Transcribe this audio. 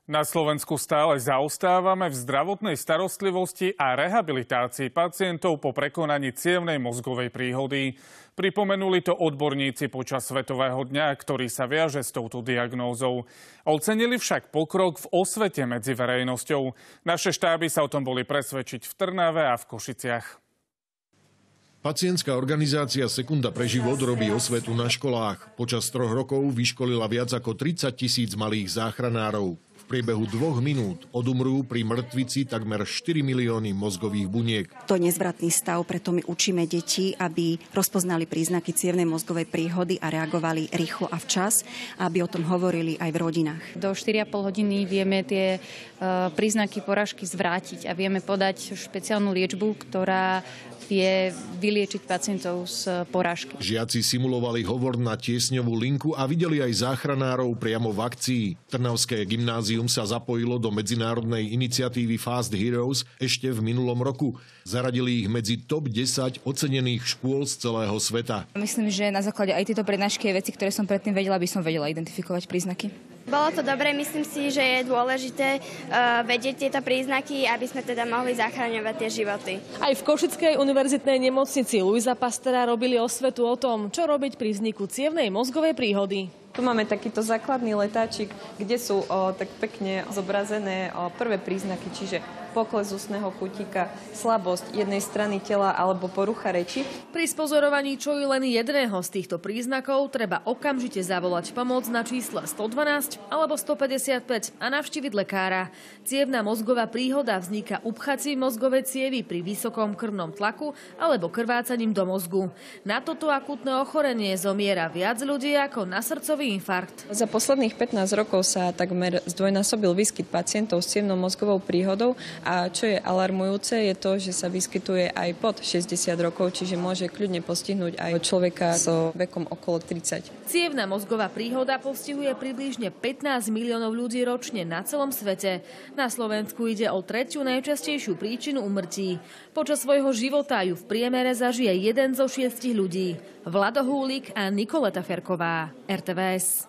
Na Slovensku stále zaostávame v zdravotnej starostlivosti a rehabilitácii pacientov po prekonaní cievnej mozgovej príhody. Pripomenuli to odborníci počas Svetového dňa, ktorý sa viaže s touto diagnózou. Ocenili však pokrok v osvete medzi verejnosťou. Naše štáby sa o tom boli presvedčiť v Trnave a v Košiciach. Pacientská organizácia Sekunda pre život robí osvetu na školách. Počas 3 rokov vyškolila viac ako 30 000 malých záchranárov. V priebehu 2 minút odumrú pri mŕtvici takmer 4 milióny mozgových buniek. To je nezvratný stav, preto my učíme deti, aby rozpoznali príznaky cievnej mozgovej príhody a reagovali rýchlo a včas, aby o tom hovorili aj v rodinách. Do 4,5 hodiny vieme tie príznaky porážky zvrátiť a vieme podať špeciálnu liečbu, ktorá vie vyliečiť pacientov z porážky. Žiaci simulovali hovor na tiesňovú linku a videli aj záchranárov priamo v akcii. Trnavské gymnázium sa zapojilo do medzinárodnej iniciatívy Fast Heroes ešte v minulom roku. Zaradili ich medzi top 10 ocenených škôl z celého sveta. Myslím, že na základe aj tejto prednášky a veci, ktoré som predtým vedela, by som vedela identifikovať príznaky. Bolo to dobré, myslím si, že je dôležité vedieť tieto príznaky, aby sme teda mohli zachraňovať tie životy. Aj v Košickej univerzitnej nemocnici Luisa Pastera robili osvetu o tom, čo robiť pri vzniku cievnej mozgovej príhody. Tu máme takýto základný letáčik, kde sú tak pekne zobrazené prvé príznaky, čiže pokles ústneho kútika, slabosť jednej strany tela alebo porucha reči. Pri spozorovaní čo i len jedného z týchto príznakov treba okamžite zavolať pomoc na čísla 112 alebo 155 a navštíviť lekára. Cievna mozgová príhoda vzniká upchacím mozgovej cievy pri vysokom krvnom tlaku alebo krvácaním do mozgu. Na toto akútne ochorenie zomiera viac ľudí ako na srdcový infarkt. Za posledných 15 rokov sa takmer zdvojnásobil výskyt pacientov s cievnou mozgovou príhodou a čo je alarmujúce je to, že sa vyskytuje aj pod 60 rokov, čiže môže kľudne postihnúť aj človeka so vekom okolo 30. Cievna mozgová príhoda postihuje približne 15 miliónov ľudí ročne na celom svete. Na Slovensku ide o 3. najčastejšiu príčinu úmrtí. Počas svojho života ju v priemere zažije 1 zo 6 ľudí. Vlado Húlik a Nikoleta Ferková, RTVS.